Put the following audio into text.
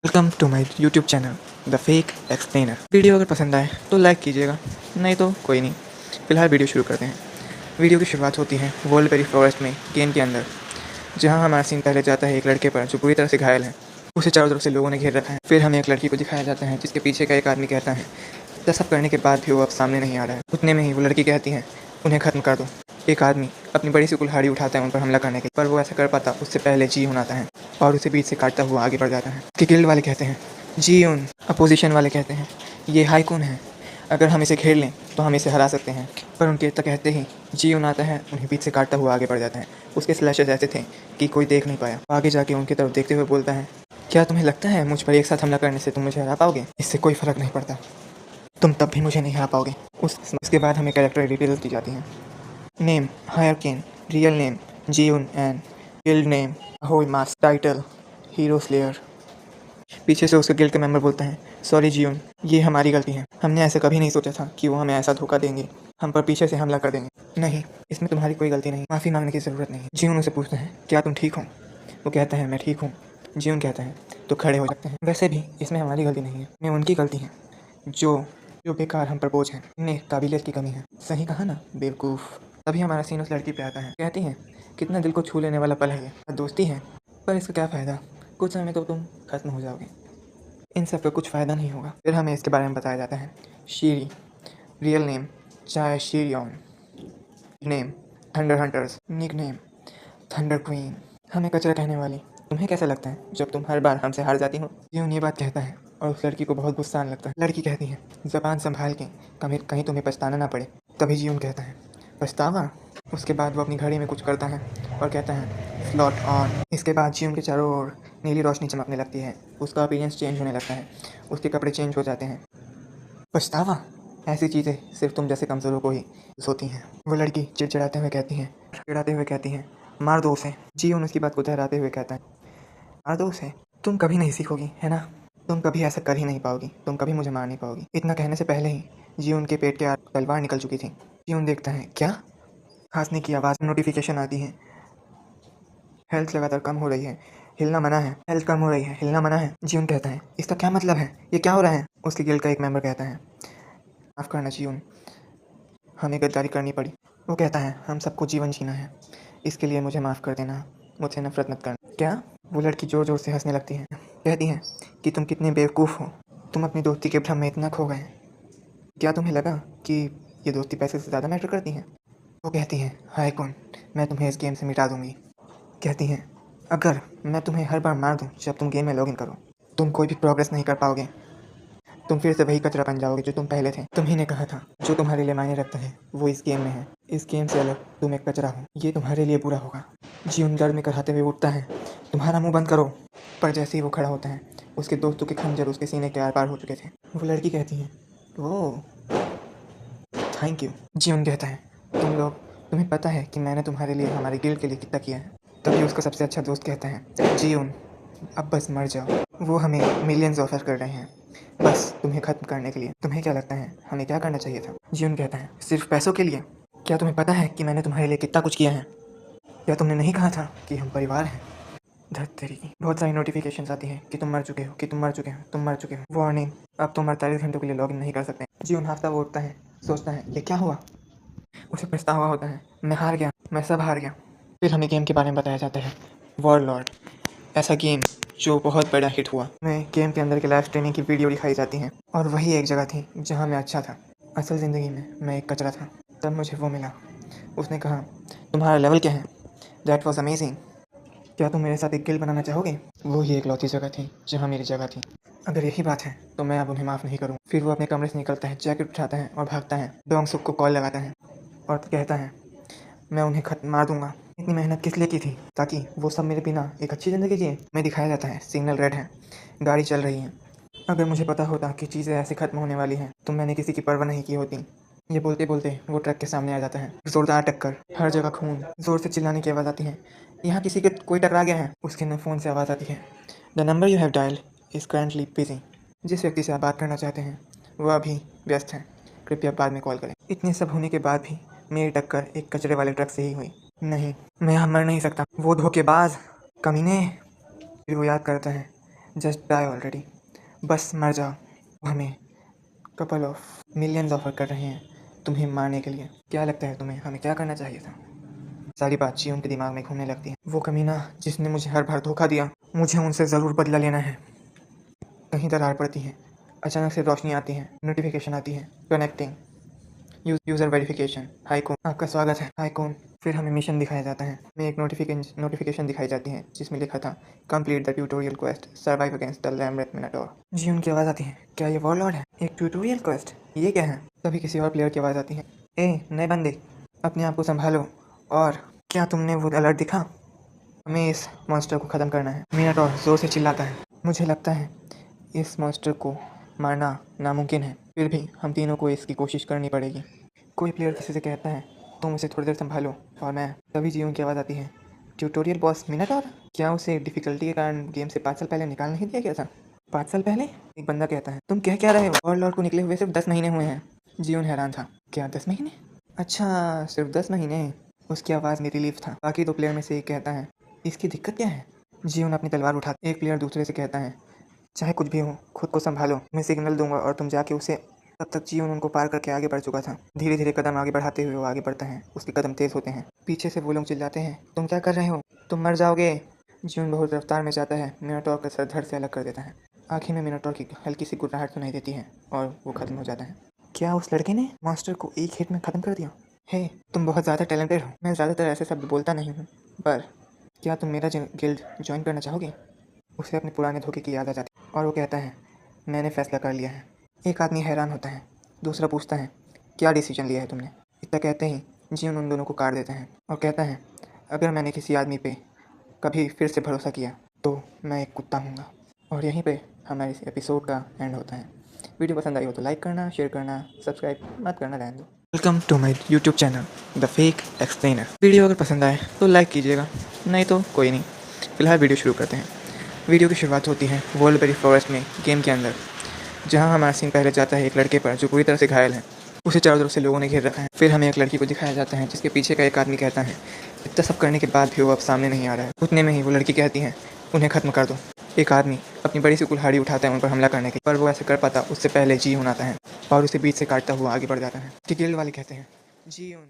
Welcome to my YouTube channel the fake explainer. Video अगर पसंद आए तो लाइक कीजिएगा, नहीं तो कोई नहीं। फिलहाल वीडियो शुरू करते हैं। वीडियो की शुरुआत होती है वोल्डबेरी फॉरेस्ट में, केन के अंदर, जहां हमारा सीन पहले जाता है एक लड़के पर जो पूरी तरह से घायल है। उसे चारों तरफ से लोगों ने घेर रखा है। फिर हमें एक लड़की को दिखाया जाता है जिसके पीछे का एक आदमी कहता है, यह सब करने के बाद भी वो अब सामने नहीं आ रहा है। उतने में ही वो लड़की कहती है, उन्हें ख़त्म कर दो। एक आदमी अपनी बड़ी सी कुल्हाड़ी उठाता है उन पर हमला करने के, पर वो ऐसा कर पाता उससे पहले जीवन आता है और उसे बीच से काटता हुआ आगे बढ़ जाता है। उसके गिल्ड वाले कहते हैं जीवन, अपोजिशन वाले कहते हैं ये हाइकून है, अगर हम इसे घेर लें तो हम इसे हरा सकते हैं। पर उनके तक कहते ही जीवन आता है, उन्हें बीच से काटता हुआ आगे बढ़ जाता है। उसके स्लैशेस ऐसे थे कि कोई देख नहीं पाया। आगे जाके उनकी तरफ देखते हुए बोलता है, क्या तुम्हें लगता है मुझ पर एक साथ हमला करने से तुम मुझे हरा पाओगे? इससे कोई फ़र्क नहीं पड़ता, तुम तब भी मुझे नहीं हरा पाओगे। उसके बाद हमें कैरेक्टर डिटेल्स दी जाती हैं। नेम हायरकेन, real name Jieun and guild name होई मास, टाइटल हीरो स्लेयर। पीछे से उसके गिल्ड के मेंबर बोलते हैं, सॉरी जीउन, ये हमारी गलती है। हमने ऐसे कभी नहीं सोचा था कि वो हमें ऐसा धोखा देंगे, हम पर पीछे से हमला कर देंगे। नहीं, इसमें तुम्हारी कोई गलती नहीं, माफ़ी मांगने की ज़रूरत नहीं। जीउन उसे पूछते हैं, क्या तुम ठीक हो? वो कहता है, मैं ठीक हूँ। जीउन कहता है, तो खड़े हो जाते हैं। वैसे भी इसमें हमारी गलती नहीं है, ये उनकी गलती है जो जो बेकार हम पर बोझ हैं। इन्हें काबिलियत की कमी है। सही कहा ना बेवकूफ़। तभी हमारा सीन उस लड़की पे आता है। कहती है, कितना दिल को छू लेने वाला पल है ये। दोस्ती है, पर इसका क्या फ़ायदा? कुछ समय में तो तुम खत्म हो जाओगे, इन सब का कुछ फ़ायदा नहीं होगा। फिर हमें इसके बारे में बताया जाता है। शीरी, रियल नेम चाय शीरियन, name thunder hunters, nick name thunder queen. हमें कचरा कहने वाली। तुम्हें कैसा लगता है जब तुम हर बार हमसे हार जाती हो? जीवन ये बात कहता है और उस लड़की को बहुत गुस्सा आने लगता है। लड़की कहती है, ज़बान संभाल के, कहीं तुम्हें पछताना ना पड़े। तभी जीवन कहता है, पछतावा? उसके बाद वो अपनी घड़ी में कुछ करता है और कहता है, स्लॉट ऑन। इसके बाद जीवन के चारों ओर नीली रोशनी चमकने लगती है। उसका अपीयरेंस चेंज होने लगता है, उसके कपड़े चेंज हो जाते हैं। पछतावा? ऐसी चीज़ें सिर्फ तुम जैसे कमज़ोरों को ही होती हैं। वो लड़की चिड़चिड़ाते हुए कहती है, मार दो उसे। जीवन उसकी बात को दोहराते हुए कहता है, मार दो उसे। तुम कभी नहीं सीखोगी, है ना? तुम कभी ऐसा कर ही नहीं पाओगी, तुम कभी मुझे मार नहीं पाओगी। इतना कहने से पहले ही जीवन के पेट के तलवार निकल चुकी थी। जीवन देखता है, क्या? खांसने की आवाज़, नोटिफिकेशन आती है, हेल्थ लगातार कम हो रही है, हिलना मना है। हेल्थ कम हो रही है, हिलना मना है। जीवन कहता है, इसका क्या मतलब है? ये क्या हो रहा है? उसके गिल्ड का एक मेंबर कहता है, माफ़ करना जीवन, हमें गद्दारी करनी पड़ी। वो कहता है, हम सबको जीवन जीना है, इसके लिए मुझे माफ़ कर देना, मुझसे नफरत मत करना। क्या? वो लड़की ज़ोर ज़ोर से हंसने लगती है। कहती है कि तुम कितने बेवकूफ़ हो, तुम अपनी दोस्ती के भ्रम में इतना खो गए। क्या तुम्हें लगा कि ये दोस्ती पैसे से ज़्यादा मैटर करती है? वो कहती है, हाय कौन, मैं तुम्हें इस गेम से मिटा दूंगी। कहती हैं, अगर मैं तुम्हें हर बार मार दूं जब तुम गेम में लॉगिन करो, तुम कोई भी प्रोग्रेस नहीं कर पाओगे। तुम फिर से वही कचरा बन जाओगे जो तुम पहले थे। तुम्ही ने कहा था, जो तुम्हारे लिए मायने रखता है वो इस गेम में है। इस गेम से अलग तुम एक कचरा हो, ये तुम्हारे लिए बुरा होगा। जीवन दर्द में कराते हुए उठता है, तुम्हारा मुंह बंद करो। पर जैसे ही वो खड़ा होता है, उसके दोस्तों के खंजर उसके सीने के आर पार हो चुके थे। वो लड़की कहती है, ओह थैंक यू। जीवन कहता है, तुम्हें पता है कि मैंने तुम्हारे लिए, हमारे गिल्ड के लिए कितना किया है? तभी उसका सबसे अच्छा दोस्त कहता है, जीवन अब बस मर जाओ। वो हमें मिलियंस ऑफर कर रहे हैं बस तुम्हें ख़त्म करने के लिए। तुम्हें क्या लगता है हमें क्या करना चाहिए था? जीवन कहता है, सिर्फ पैसों के लिए? क्या तुम्हें पता है कि मैंने तुम्हारे लिए कितना कुछ किया है? क्या तुमने नहीं कहा था कि हम परिवार हैं? धत तेरी की। बहुत सारी नोटिफिकेशंस आती हैं कि तुम मर चुके हो, कि तुम मर चुके हो, तुम मर चुके हो। वार्निंग, अब तुम 48 घंटों के लिए लॉगिन नहीं कर सकते। जीवन हाफता वो उठता है, सोचता है ये क्या हुआ। उसे पछतावा होता है, मैं हार गया, मैं सब हार गया। फिर हमें गेम के बारे में बताया जाता है, वॉरलॉर्ड, ऐसा गेम जो बहुत बड़ा हिट हुआ। मैं गेम के अंदर के लाइव स्ट्रीमिंग की वीडियो दिखाई जाती हैं और वही एक जगह थी जहाँ मैं अच्छा था। असल ज़िंदगी में मैं एक कचरा था। तब मुझे वो मिला, उसने कहा, तुम्हारा लेवल क्या है? दैट वॉज अमेजिंग, क्या तुम मेरे साथ एक गिल्ड बनाना चाहोगे? वो ही एक लौती जगह थी जहाँ मेरी जगह थी। अगर यही बात है तो मैं अब उन्हें माफ़ नहीं करूँ। फिर वो अपने कमरे से निकलता है, जैकेट उठाता है और भागता है। डोंग सुक को कॉल लगाता है और कहता है, मैं उन्हें खत्म मार दूंगा। इतनी मेहनत किस लिए की थी? ताकि वो सब मेरे बिना एक अच्छी ज़िंदगी जिए। मैं दिखाया जाता है, सिग्नल रेड है, गाड़ी चल रही है। अगर मुझे पता होता कि चीज़ें ऐसे ख़त्म होने वाली हैं तो मैंने किसी की परवाह नहीं की होती। ये बोलते बोलते वो ट्रक के सामने आ जाता है। जोरदार टक्कर, हर जगह खून, ज़ोर से चिल्लाने की आवाज़ आती है, यहाँ किसी के कोई टकरा गया है। उसके न फ़ोन से आवाज़ आती है, the number you have dialled is currently busy. जिस व्यक्ति से आप बात करना चाहते हैं वह अभी व्यस्त है, कृपया बाद में कॉल करें। इतने सब होने के बाद भी मेरी टक्कर एक कचरे वाले ट्रक से ही हुई। नहीं, मैं यहाँ मर नहीं सकता। वो धोखेबाज, कमीने। फिर वो याद करता है, जस्ट डाई ऑलरेडी, बस मर जाओ। हमें कपल ऑफ मिलियंस ऑफर कर रहे हैं तुम्हें मारने के लिए। क्या लगता है तुम्हें हमें क्या करना चाहिए था? सारी बात जी उनके दिमाग में घूमने लगती है। वो कमीना जिसने मुझे हर बार धोखा दिया, मुझे उनसे ज़रूर बदला लेना है। कहीं दरार पड़ती है, अचानक से रोशनी आती है, नोटिफिकेशन आती है, कनेक्टिंग यूज़र वेरिफिकेशन। हाई कौन, आपका स्वागत है। हाई कौन। फिर हमें मिशन दिखाया जाता है। हमें एक नोटिफिकेशन दिखाई जाती है जिसमें लिखा था complete the tutorial quest, survive against the labyrinth minotaur. जी उनकी आवाज़ आती है, क्या ये वॉरलॉर्ड है? एक ट्यूटोरियल क्वेस्ट, ये क्या है? तभी किसी और प्लेयर की आवाज़ आती है, ए नए बंदे, अपने आप को संभालो। और क्या तुमने वो अलर्ट दिखा? हमें इस मॉन्स्टर को ख़त्म करना है। मिनाटोर ज़ोर से चिल्लाता है। मुझे लगता है इस मॉन्स्टर को मारना नामुमकिन है, फिर भी हम तीनों को इसकी कोशिश करनी पड़ेगी। कोई प्लेयर किसी से कहता है तुम उसे थोड़ी देर संभालो और मैं। तभी जीवन की आवाज़ आती है, ट्यूटोरियल बॉस मिनाटोर? क्या उसे डिफ़िकल्टी के कारण गेम से 5 साल पहले निकाल नहीं दिया गया था? 5 साल पहले? एक बंदा कहता है, तुम कह क्या रहे हो? और लॉर्ड को निकले हुए सिर्फ 10 महीने हुए हैं। जीवन हैरान था, क्या 10 महीने? अच्छा सिर्फ 10 महीने। उसकी आवाज़ में रिलीफ था। बाकी दो प्लेयर में से एक कहता है, इसकी दिक्कत क्या है? जीवन अपनी तलवार उठा। एक प्लेयर दूसरे से कहता है, चाहे कुछ भी हो खुद को संभालो, मैं सिग्नल दूंगा और तुम जाके उसे। तब तक जीवन उनको पार करके आगे बढ़ चुका था। धीरे धीरे कदम आगे बढ़ाते हुए वो आगे बढ़ता है। उसके कदम तेज होते हैं। पीछे से वो लोग चिल्लाते हैं, तुम क्या कर रहे हो? तुम मर जाओगे। जीवन बहुत रफ्तार में जाता है, मिनाटोर का सर धड़ से अलग कर देता है। आखिर में मिनाटोर की हल्की सी गुर्राहट सुनाई देती है और वो खत्म हो जाता है। क्या उस लड़के ने मास्टर को एक हिट में ख़त्म कर दिया? हे तुम बहुत ज़्यादा टैलेंटेड हो। मैं ज़्यादातर ऐसे शब्द बोलता नहीं हूँ, पर क्या तुम मेरा गिल्ड ज्वाइन करना चाहोगे? उसे अपने पुराने धोखे की याद आ जाती है और वो कहता है, मैंने फ़ैसला कर लिया है। एक आदमी हैरान होता है, दूसरा पूछता है, क्या डिसीजन लिया है तुमने? इतना कहते ही जीवन उन दोनों को काट देता है और कहता है, अगर मैंने किसी आदमी पे कभी फिर से भरोसा किया तो मैं एक कुत्ता हूँगा। और यहीं पे हमारे इस एपिसोड का एंड होता है। वीडियो पसंद आई हो तो लाइक करना, शेयर करना, सब्सक्राइब मत करना, रहने दो। Welcome to my YouTube channel the fake explainer. Video अगर पसंद आए तो लाइक कीजिएगा, नहीं तो कोई नहीं। फिलहाल वीडियो शुरू करते हैं। वीडियो की शुरुआत होती है वोल्बेरी फॉरेस्ट में, गेम के अंदर, जहां हमारा सीन पहले जाता है एक लड़के पर जो पूरी तरह से घायल है। उसे चारों तरफ से लोगों ने घेर रखा है। फिर हमें एक लड़की को दिखाया जाता है जिसके पीछे का एक आदमी कहता है, इतना सब करने के बाद भी वो अब सामने नहीं आ रहा है। उतने में ही वो लड़की कहती है, उन्हें ख़त्म कर दो। एक आदमी अपनी बड़ी सी कुल्हाड़ी उठाता है उन पर हमला करने के, पर वो ऐसे कर पाता उससे पहले जीवन आता है और उसे बीच से काटता हुआ आगे बढ़ जाता है। कि गिल्ड वाले कहते हैं, जीवन